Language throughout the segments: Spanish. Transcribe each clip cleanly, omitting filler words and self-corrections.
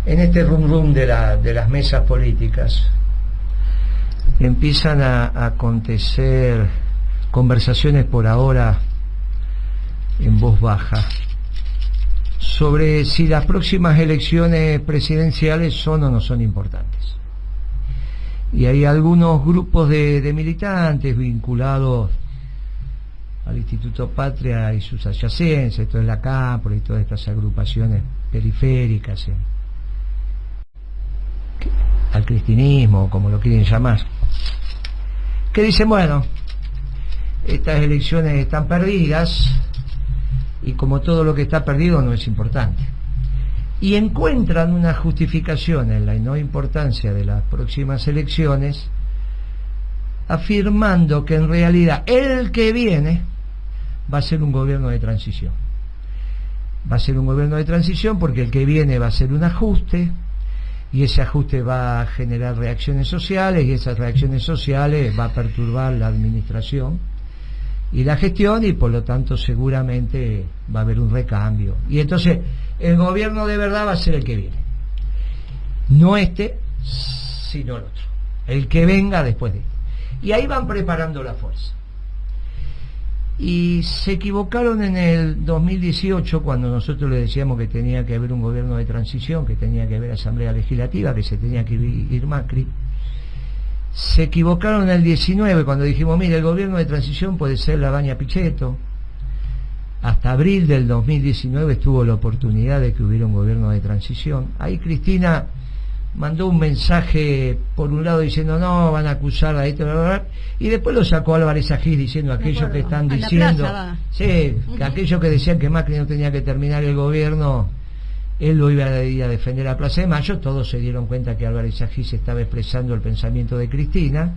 en este rum rum de las mesas políticas empiezan a acontecer conversaciones por ahora en voz baja sobre si las próximas elecciones presidenciales son o no son importantes. Y hay algunos grupos de militantes vinculados al Instituto Patria y sus adyacencias, toda la Cámpora y todas estas agrupaciones periféricas, al cristinismo, como lo quieren llamar, que dicen, bueno, estas elecciones están perdidas y como todo lo que está perdido no es importante. Y encuentran una justificación en la no importancia de las próximas elecciones, afirmando que en realidad el que viene va a ser un gobierno de transición. Va a ser un gobierno de transición porque el que viene va a ser un ajuste, y ese ajuste va a generar reacciones sociales, y esas reacciones sociales va a perturbar la administración y la gestión, y por lo tanto seguramente va a haber un recambio. Y entonces el gobierno de verdad va a ser el que viene. No este, sino el otro. El que venga después de este. Y ahí van preparando la fuerza. Y se equivocaron en el 2018 cuando nosotros le decíamos que tenía que haber un gobierno de transición, que tenía que haber asamblea legislativa, que se tenía que ir Macri. Se equivocaron en el 19 cuando dijimos, mire, el gobierno de transición puede ser Labaña Pichetto. Hasta abril del 2019 estuvo la oportunidad de que hubiera un gobierno de transición. Ahí Cristina mandó un mensaje por un lado diciendo no, van a acusar a esto, bla, bla, bla, y después lo sacó Álvarez Agis diciendo aquello que están diciendo, sí, que aquellos que decían que Macri no tenía que terminar el gobierno, él lo iba a ir a defender a Plaza de Mayo. Todos se dieron cuenta que Álvarez Agis estaba expresando el pensamiento de Cristina,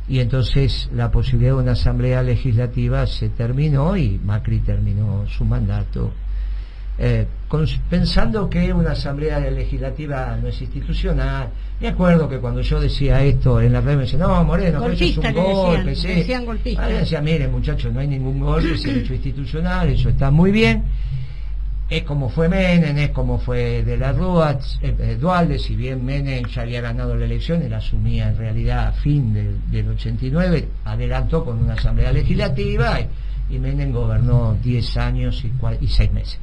y entonces la posibilidad de una asamblea legislativa se terminó y Macri terminó su mandato. Pensando que una asamblea legislativa no es institucional. Me acuerdo que cuando yo decía esto en la red me decían, no, Moreno, que eso es un golpe. Decían golpista. Decía, mire muchachos, no hay ningún golpe, es derecho institucional, eso está muy bien. Es como fue Menem, es como fue de la Rúa, Dualde, si bien Menem ya había ganado la elección, él asumía en realidad a fin del 89, adelantó con una asamblea legislativa, y Menem gobernó 10 años y 6 meses.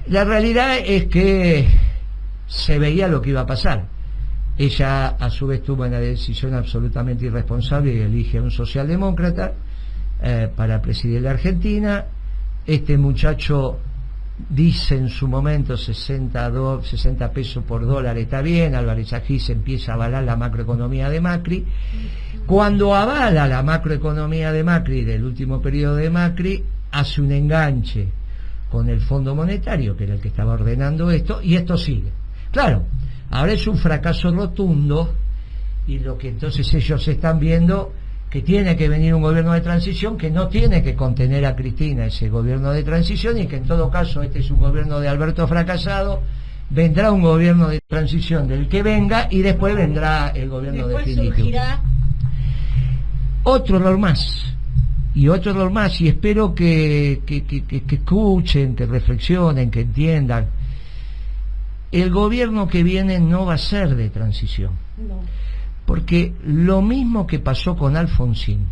La realidad es que se veía lo que iba a pasar. Ella a su vez tuvo una decisión absolutamente irresponsable y elige a un socialdemócrata para presidir la Argentina. Este muchacho dice en su momento 60 pesos por dólar está bien. Álvarez Agis empieza a avalar la macroeconomía de Macri. Cuando avala la macroeconomía de Macri del último periodo de Macri, hace un enganche con el Fondo Monetario, que era el que estaba ordenando esto, y esto sigue. Claro, ahora es un fracaso rotundo, y lo que entonces ellos están viendo, que tiene que venir un gobierno de transición, que no tiene que contener a Cristina ese gobierno de transición, y que en todo caso este es un gobierno de Alberto fracasado. Vendrá un gobierno de transición del que venga, y después vendrá el gobierno definitivo. Surgirá otro error más, y espero que escuchen, que reflexionen, que entiendan. El gobierno que viene no va a ser de transición. no. Porque lo mismo que pasó con Alfonsín,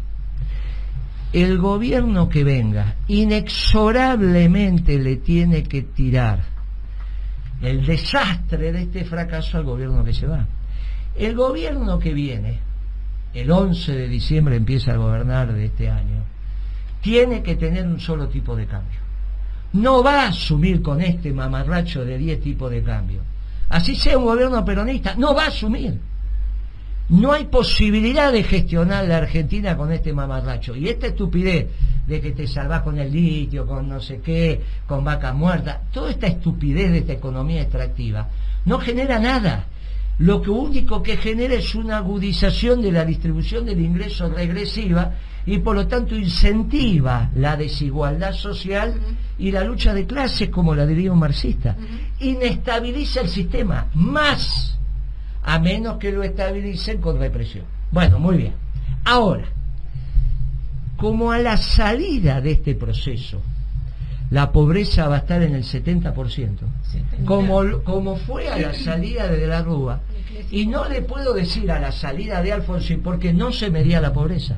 el gobierno que venga inexorablemente le tiene que tirar el desastre de este fracaso al gobierno que se va. El gobierno que viene, el 11 de diciembre empieza a gobernar de este año, tiene que tener un solo tipo de cambio. No va a asumir con este mamarracho de 10 tipos de cambio. Así sea un gobierno peronista, no va a asumir. No hay posibilidad de gestionar la Argentina con este mamarracho. Y esta estupidez de que te salvás con el litio, con no sé qué, con vacas muertas, toda esta estupidez de esta economía extractiva no genera nada. Lo único que genera es una agudización de la distribución del ingreso regresiva, y por lo tanto incentiva la desigualdad social y la lucha de clases, como la diría un marxista. Inestabiliza el sistema, más a menos que lo estabilicen con represión. Bueno, muy bien. Ahora, como a la salida de este proceso la pobreza va a estar en el 70%, como fue a la salida de la Rúa. Y no le puedo decir a la salida de Alfonsín, porque no se medía la pobreza.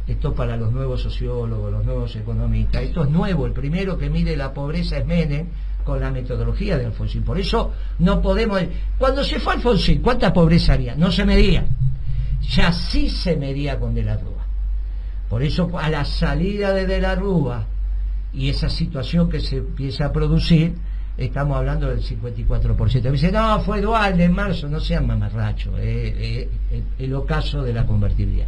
Esto para los nuevos sociólogos, los nuevos economistas, esto es nuevo. El primero que mide la pobreza es Menem, con la metodología de Alfonsín. Por eso no podemos... Cuando se fue Alfonsín, ¿cuánta pobreza había? No se medía. Ya sí se medía con De la Rúa. Por eso a la salida de la Rúa y esa situación que se empieza a producir, estamos hablando del 54%. Me dice, no, fue Dualde en marzo, no sean mamarrachos, el ocaso de la convertibilidad.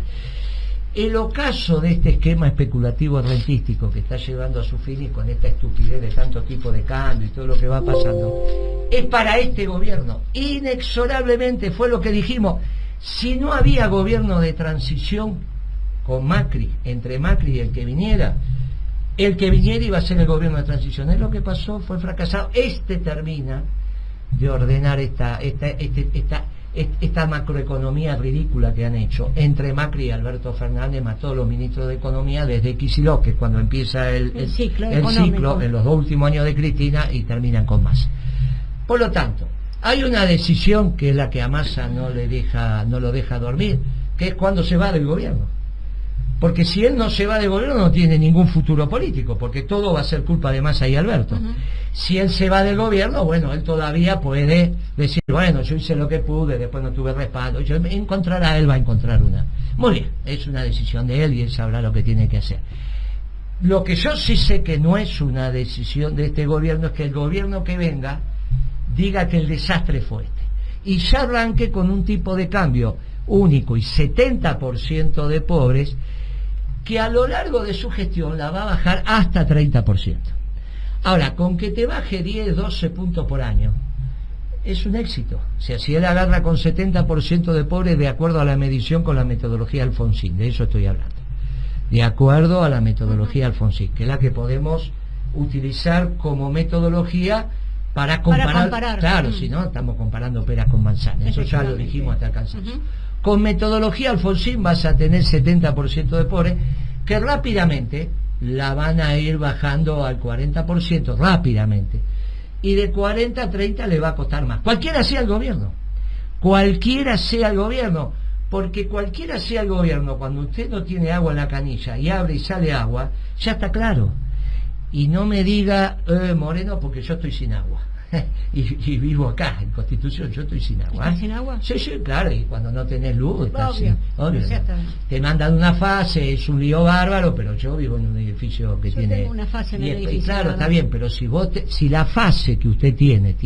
El ocaso de este esquema especulativo rentístico que está llevando a su fin, y con esta estupidez de tanto tipo de cambio y todo lo que va pasando, es para este gobierno. Inexorablemente fue lo que dijimos. Si no había gobierno de transición con Macri, entre Macri y el que viniera iba a ser el gobierno de transición. Es lo que pasó, fue fracasado. Termina de ordenar esta macroeconomía ridícula que han hecho entre Macri y Alberto Fernández, más todos los ministros de Economía, desde Kicillof, que es cuando empieza el ciclo en los 2 últimos años de Cristina, y terminan con Massa. Por lo tanto, hay una decisión que es la que a Massa no lo deja dormir, que es cuando se va del gobierno. Porque si él no se va del gobierno no tiene ningún futuro político, porque todo va a ser culpa de Massa y Alberto. Si él se va del gobierno, bueno, él todavía puede decir, bueno, yo hice lo que pude, después no tuve respaldo, él va a encontrar una. Muy bien, es una decisión de él y él sabrá lo que tiene que hacer. Lo que yo sí sé que no es una decisión de este gobierno es que el gobierno que venga diga que el desastre fue y ya arranque con un tipo de cambio único y 70% de pobres, que a lo largo de su gestión la va a bajar hasta 30%. Ahora, con que te baje 10, 12 puntos por año, es un éxito. O sea, si él agarra con 70% de pobres, de acuerdo a la medición con la metodología Alfonsín, de eso estoy hablando, de acuerdo a la metodología Alfonsín, que es la que podemos utilizar como metodología para comparar. Claro, si no, estamos comparando peras con manzanas, eso ya lo dijimos hasta el cansancio. Con metodología Alfonsín vas a tener 70% de pobres, que rápidamente la van a ir bajando al 40%, rápidamente. Y de 40 a 30 le va a costar más. Cualquiera sea el gobierno. Porque cualquiera sea el gobierno, cuando usted no tiene agua en la canilla y abre y sale agua, ya está claro. Y no me diga, Moreno, porque yo estoy sin agua. y vivo acá, en Constitución, yo estoy sin agua. ¿Estás sin agua? Sí, claro, y cuando no tenés luz, estás sin... Obvio. Te mandan una fase, es un lío bárbaro, pero yo vivo en un edificio que tiene... Tengo una fase en el edificio. Y claro, está bien, pero si la fase que usted tiene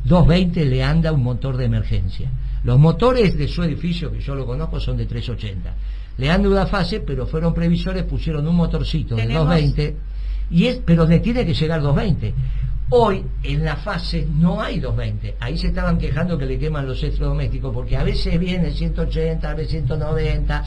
220, le anda un motor de emergencia. Los motores de su edificio, que yo lo conozco, son de 380. Le anda una fase, pero fueron previsores, pusieron un motorcito de 220, pero le tiene que llegar 220. Hoy en la fase no hay 220. Ahí se estaban quejando que le queman los electrodomésticos, porque a veces viene 180, a veces 190,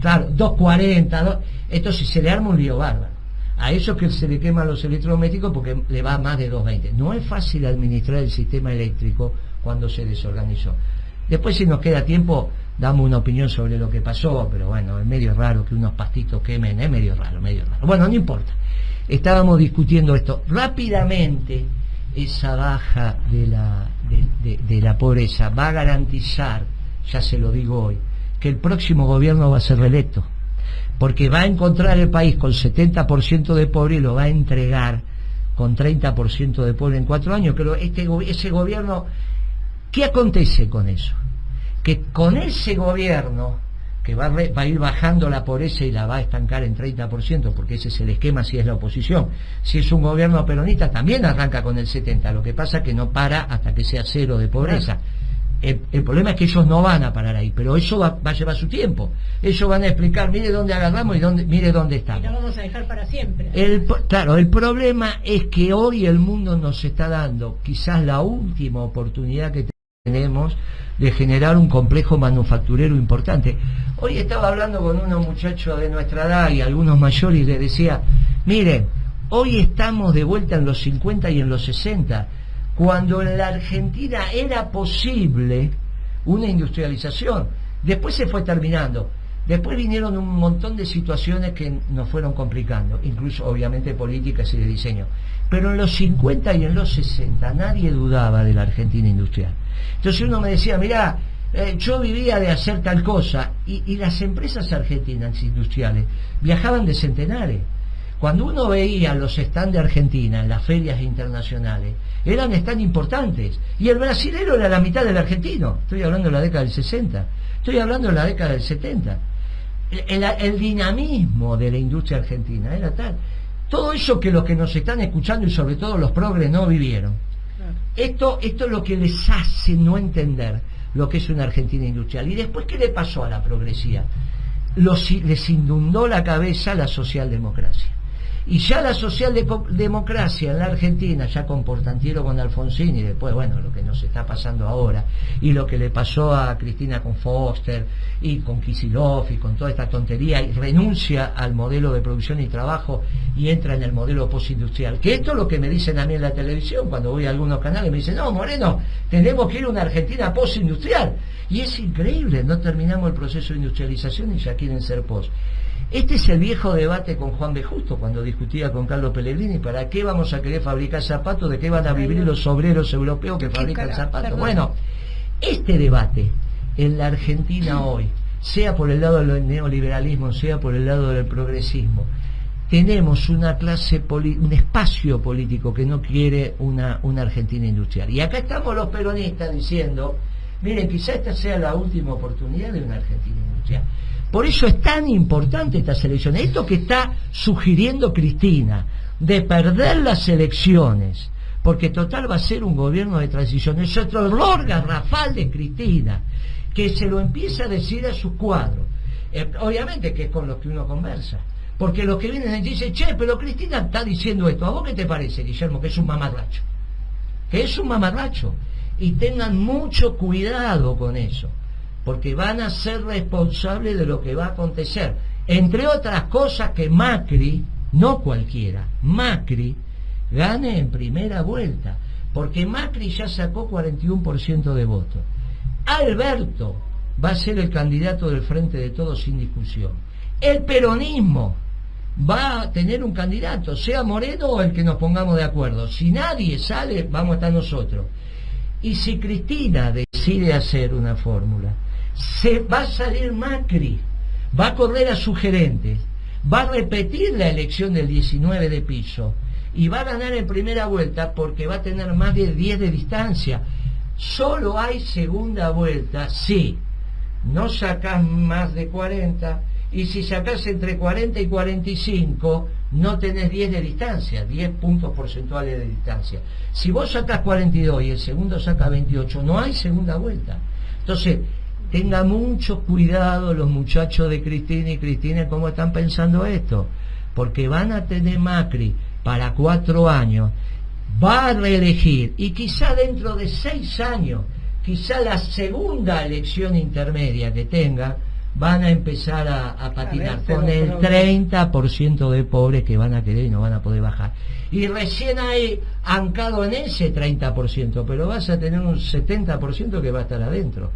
claro, 240, entonces se le arma un lío bárbaro. A eso es que se le queman los electrodomésticos, porque le va más de 220. No es fácil administrar el sistema eléctrico cuando se desorganizó. Después, si nos queda tiempo, damos una opinión sobre lo que pasó, pero bueno, es medio raro que unos pastitos quemen, es medio raro. Bueno, no importa. Estábamos discutiendo esto. Rápidamente, esa baja de la pobreza va a garantizar, ya se lo digo hoy, que el próximo gobierno va a ser reelecto, porque va a encontrar el país con 70% de pobre y lo va a entregar con 30% de pobre en 4 años. Pero ese gobierno, ¿qué acontece con eso? Que con ese gobierno, que va a ir bajando la pobreza y la va a estancar en 30%, porque ese es el esquema si es la oposición. Si es un gobierno peronista, también arranca con el 70%, lo que pasa es que no para hasta que sea 0 de pobreza. El problema es que ellos no van a parar ahí, pero eso va a llevar su tiempo. Ellos van a explicar, mire dónde agarramos y mire dónde estamos. Y no vamos a dejar para siempre. Claro, el problema es que hoy el mundo nos está dando quizás la última oportunidad que tenemos de generar un complejo manufacturero importante. Hoy estaba hablando con unos muchachos de nuestra edad y algunos mayores y les decía, miren, hoy estamos de vuelta en los 50 y en los 60, cuando en la Argentina era posible una industrialización. Después se fue terminando, Después vinieron un montón de situaciones que nos fueron complicando, incluso obviamente políticas y de diseño. Pero en los 50 y en los 60 nadie dudaba de la Argentina industrial. Entonces uno me decía, mirá, yo vivía de hacer tal cosa, y las empresas argentinas industriales viajaban de centenares. Cuando uno veía los stands de Argentina en las ferias internacionales, eran stands importantes, y el brasilero era la mitad del argentino. Estoy hablando de la década del 60, estoy hablando de la década del 70. El dinamismo de la industria argentina era tal. Todo eso que los que nos están escuchando, y sobre todo los progres, no vivieron. Claro. Esto es lo que les hace no entender lo que es una Argentina industrial. Y después, ¿qué le pasó a la progresía? Les inundó la cabeza la socialdemocracia. Y ya la socialdemocracia en la Argentina, ya con Portantiero, con Alfonsín, y después, bueno, lo que nos está pasando ahora, y lo que le pasó a Cristina con Foster, y con Kicillof, y con toda esta tontería, y renuncia al modelo de producción y trabajo, y entra en el modelo postindustrial. Que esto es lo que me dicen a mí en la televisión, cuando voy a algunos canales, me dicen, no, Moreno, tenemos que ir a una Argentina postindustrial. Y es increíble, no terminamos el proceso de industrialización y ya quieren ser post. Este es el viejo debate con Juan B. Justo, cuando discutía con Carlos Pellegrini, ¿para qué vamos a querer fabricar zapatos? ¿De qué van a vivir los obreros europeos que fabrican zapatos? Bueno, este debate en la Argentina hoy, sea por el lado del neoliberalismo, sea por el lado del progresismo, tenemos una clase, un espacio político que no quiere una Argentina industrial. Y acá estamos los peronistas diciendo, miren, quizá esta sea la última oportunidad de una Argentina industrial. Por eso es tan importante estas elecciones. Esto que está sugiriendo Cristina, de perder las elecciones, porque total va a ser un gobierno de transición, es otro error garrafal de Cristina, que se lo empieza a decir a sus cuadros. Obviamente que es con los que uno conversa, porque los que vienen y dicen, che, pero Cristina está diciendo esto, ¿a vos qué te parece, Guillermo? Que es un mamarracho. Que es un mamarracho. Y tengan mucho cuidado con eso, porque van a ser responsables de lo que va a acontecer. Entre otras cosas, que Macri, no cualquiera, Macri gane en primera vuelta, porque Macri ya sacó 41% de votos. Alberto va a ser el candidato del Frente de Todos sin discusión. El peronismo va a tener un candidato, sea Moreno o el que nos pongamos de acuerdo. Si nadie sale, vamos a estar nosotros. Y si Cristina decide hacer una fórmula, se va a salir Macri, va a correr a sus gerentes, va a repetir la elección del 19 de piso y va a ganar en primera vuelta porque va a tener más de 10 de distancia. Solo hay segunda vuelta si no sacás más de 40, y si sacás entre 40 y 45 no tenés 10 de distancia, 10 puntos porcentuales de distancia. Si vos sacás 42 y el segundo saca 28, no hay segunda vuelta. Entonces, tenga mucho cuidado los muchachos de Cristina y Cristina cómo están pensando esto, porque van a tener Macri para 4 años, va a reelegir, y quizá dentro de 6 años, quizá la segunda elección intermedia que tenga, van a empezar a patinar con el 30% de pobres que van a querer y no van a poder bajar. Y recién hay ancado en ese 30%, pero vas a tener un 70% que va a estar adentro.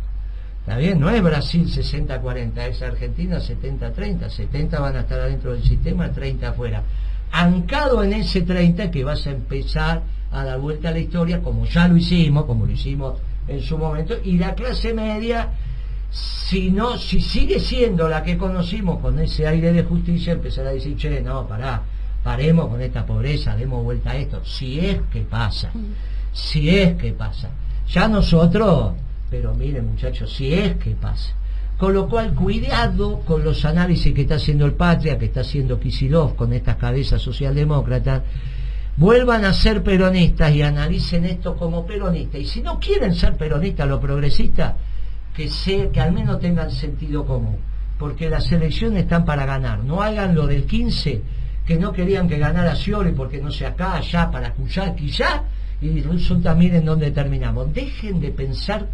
¿Está bien? No es Brasil 60-40, es Argentina 70-30. 70 van a estar adentro del sistema, 30 afuera. Ancado en ese 30 que vas a empezar a dar vuelta a la historia, como ya lo hicimos, como lo hicimos en su momento, y la clase media, si sigue siendo la que conocimos con ese aire de justicia, empezará a decir, che, no, paremos con esta pobreza, demos vuelta a esto, si es que pasa. Ya nosotros, pero miren muchachos, si es que pasa. Con lo cual, cuidado con los análisis que está haciendo el Patria, que está haciendo Kicillof con estas cabezas socialdemócratas. Vuelvan a ser peronistas y analicen esto como peronistas. Y si no quieren ser peronistas, los progresistas, que al menos tengan sentido común, porque las elecciones están para ganar. No hagan lo del 15, que no querían que ganara Scioli porque no sé, acá, allá, para escuchar, quizá, y resulta, miren dónde terminamos. Dejen de pensar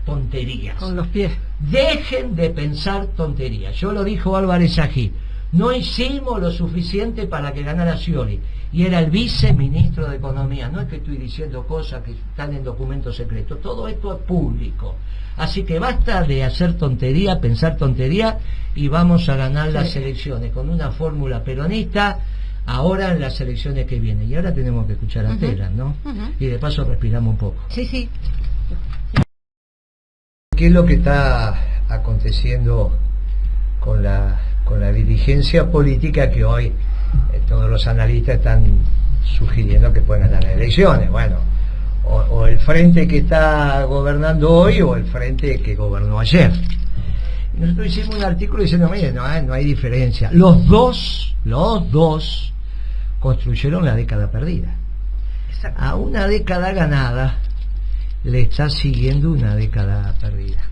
tonterías. Con los pies. Dejen de pensar tonterías. Yo lo dijo Álvarez Ají. No hicimos lo suficiente para que ganara Scioli, y era el viceministro de Economía. No es que estoy diciendo cosas que están en documentos secretos, todo esto es público. Así que basta de hacer tontería, pensar tontería, y vamos a ganar las elecciones con una fórmula peronista ahora en las elecciones que vienen. Y ahora tenemos que escuchar a Telas, ¿no? Y de paso respiramos un poco. Sí, sí. ¿Qué es lo que está aconteciendo con la dirigencia política que hoy todos los analistas están sugiriendo que pueden ganar las elecciones? Bueno, o el frente que está gobernando hoy o el frente que gobernó ayer. Nosotros hicimos un artículo diciendo, mire, no hay diferencia. Los dos construyeron la década perdida. A una década ganada le está siguiendo una década perdida.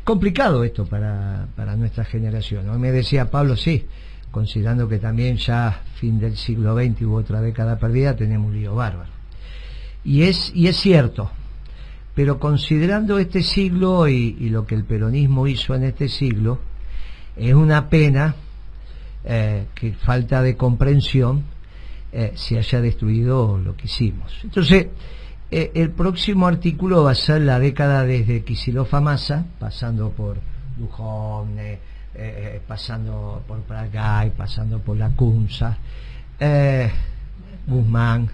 Complicado esto para nuestra generación, ¿no? Me decía Pablo, sí, considerando que también ya fin del siglo XX hubo otra década perdida, tenemos un lío bárbaro. Y es cierto, pero considerando este siglo y lo que el peronismo hizo en este siglo, es una pena que falta de comprensión se haya destruido lo que hicimos. Entonces, el próximo artículo va a ser la década desde Kicillof a Massa, pasando por Duhovne, pasando por Pratgay, pasando por Lacunza, Guzmán,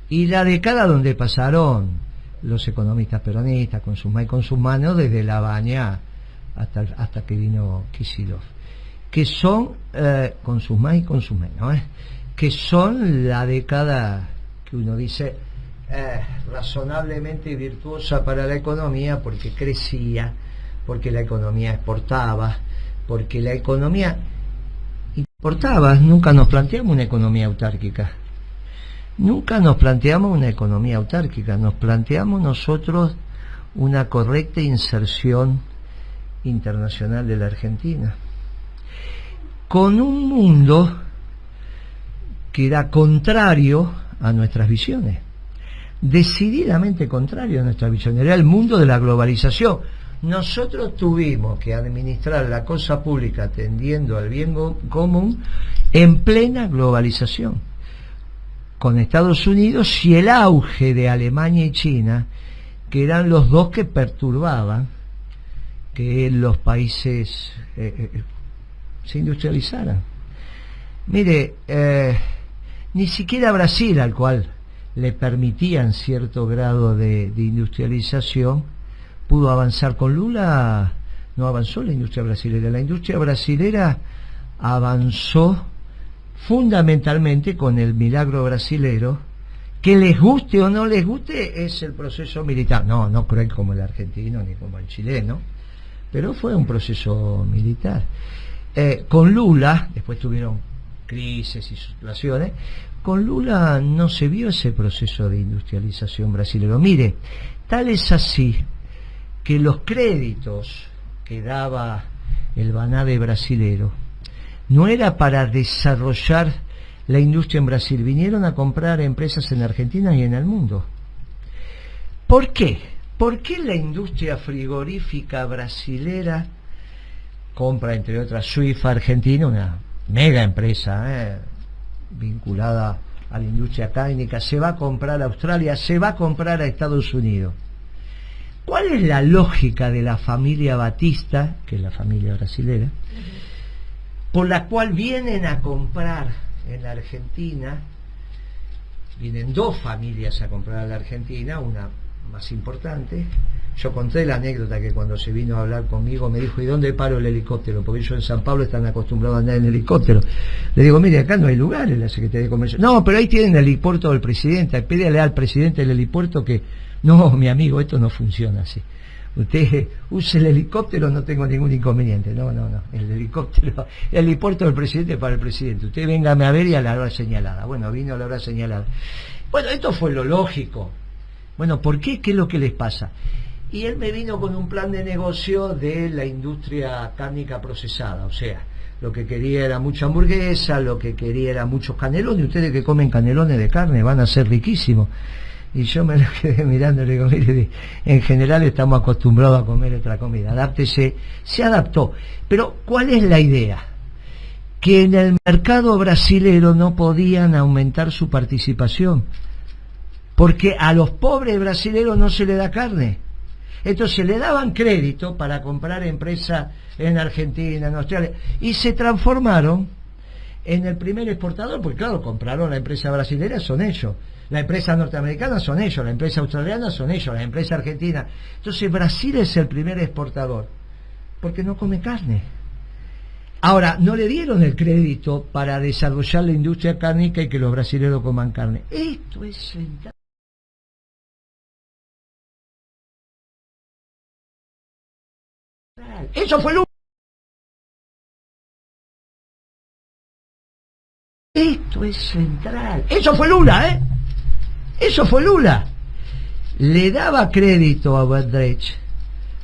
y la década donde pasaron los economistas peronistas con sus más y con sus manos, desde La Baña hasta que vino Kicillof, que son con sus más y con sus menos, que son la década que uno dice razonablemente virtuosa para la economía, porque crecía, porque la economía exportaba, porque la economía importaba. Nunca nos planteamos una economía autárquica, nos planteamos nosotros una correcta inserción internacional de la Argentina, con un mundo que era contrario a nuestras visiones, decididamente contrario a nuestra visión. Era el mundo de la globalización. Nosotros tuvimos que administrar la cosa pública atendiendo al bien común en plena globalización, con Estados Unidos y el auge de Alemania y China, que eran los dos que perturbaban que los países se industrializaran. Mire, ni siquiera Brasil, al cual le permitían cierto grado de industrialización, pudo avanzar. Con Lula no avanzó la industria brasilera. La industria brasilera avanzó fundamentalmente con el milagro brasilero, que les guste o no les guste, es el proceso militar. No cruel como el argentino ni como el chileno, pero fue un proceso militar. Con Lula, después tuvieron crisis y situaciones, con Lula no se vio ese proceso de industrialización brasilero. Mire, tal es así que los créditos que daba el Banade brasilero no era para desarrollar la industria en Brasil, vinieron a comprar empresas en Argentina y en el mundo. ¿Por qué? ¿Por qué la industria frigorífica brasilera compra, entre otras, Swift Argentina, una mega empresa vinculada a la industria cárnica, se va a comprar a Australia, se va a comprar a Estados Unidos? ¿Cuál es la lógica de la familia Batista, que es la familia brasilera, por la cual vienen a comprar en la Argentina? Vienen dos familias a comprar a la Argentina, una más importante. Yo conté la anécdota que cuando se vino a hablar conmigo me dijo, ¿y dónde paro el helicóptero? Porque ellos en San Pablo están acostumbrados a andar en helicóptero. Le digo, mire, acá no hay lugar en la Secretaría de Comercio. No, pero ahí tienen el helipuerto del presidente, pídele al presidente del helipuerto que... No, mi amigo, esto no funciona así. Usted use el helicóptero, no tengo ningún inconveniente. No, el helicóptero, el helipuerto del presidente para el presidente. Usted véngame a ver y a la hora señalada. Bueno, vino a la hora señalada. Bueno, esto fue lo lógico. Bueno, ¿por qué? ¿Qué es lo que les pasa? Y él me vino con un plan de negocio de la industria cárnica procesada, o sea, lo que quería era mucha hamburguesa, lo que quería era muchos canelones. Ustedes que comen canelones de carne van a ser riquísimos. Y yo me lo quedé mirando y le digo, mire, en general estamos acostumbrados a comer otra comida, adáptese. Se adaptó. Pero ¿cuál es la idea? que en el mercado brasilero no podían aumentar su participación, porque a los pobres brasileros no se le da carne. Entonces le daban crédito para comprar empresas en Argentina, en Australia, y se transformaron en el primer exportador, porque claro, compraron la empresa brasilera, son ellos, la empresa norteamericana son ellos, la empresa australiana son ellos, la empresa argentina. Entonces Brasil es el primer exportador, porque no come carne. Ahora, no le dieron el crédito para desarrollar la industria cárnica y que los brasileños coman carne. Esto es central. Eso fue Lula. Esto es central. Eso fue Lula, ¿eh? Eso fue Lula. Le daba crédito a Odebrecht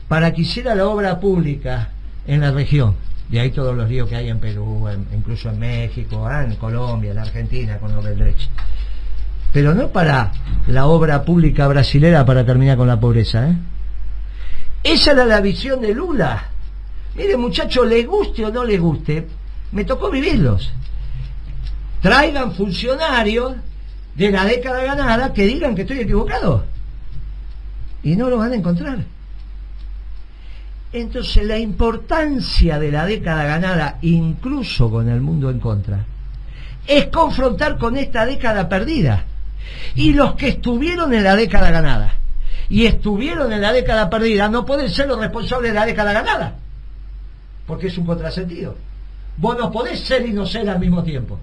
para que hiciera la obra pública en la región. De ahí todos los líos que hay en Perú, incluso en México, en Colombia, en Argentina con Odebrecht. Pero no para la obra pública brasilera para terminar con la pobreza, ¿eh? Esa era la visión de Lula. Mire, muchachos, les guste o no les guste, me tocó vivirlos. Traigan funcionarios de la década ganada que digan que estoy equivocado. Y no lo van a encontrar. Entonces la importancia de la década ganada, incluso con el mundo en contra, es confrontar con esta década perdida. Y los que estuvieron en la década ganada y estuvieron en la década perdida no pueden ser los responsables de la década ganada, porque es un contrasentido. Vos no podés ser y no ser al mismo tiempo.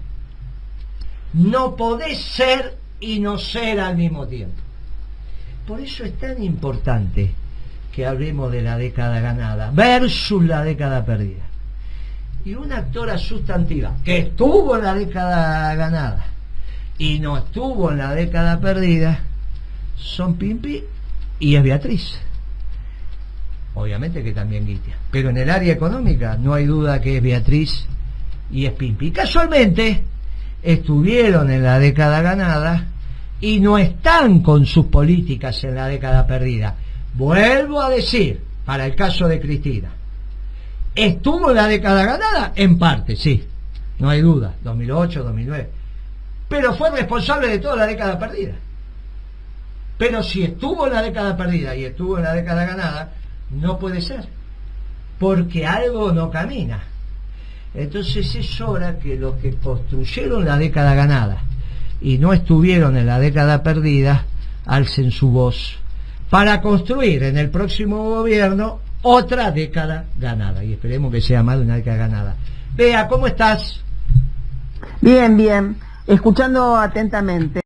No podés ser y no ser al mismo tiempo. Por eso es tan importante que hablemos de la década ganada versus la década perdida. Y una actora sustantiva que estuvo en la década ganada y no estuvo en la década perdida son Pimpi y es Beatriz. Obviamente que también Guitia, pero en el área económica no hay duda que es Beatriz y es Pimpi. Casualmente estuvieron en la década ganada y no están con sus políticas en la década perdida. Vuelvo a decir, para el caso de Cristina, ¿estuvo en la década ganada? En parte, sí, no hay duda, 2008, 2009, pero fue responsable de toda la década perdida. Pero si estuvo en la década perdida y estuvo en la década ganada, no puede ser, porque algo no camina. Entonces es hora que los que construyeron la década ganada y no estuvieron en la década perdida alcen su voz para construir en el próximo gobierno otra década ganada, y esperemos que sea más de una década ganada. Bea, ¿cómo estás? Bien, bien, escuchando atentamente.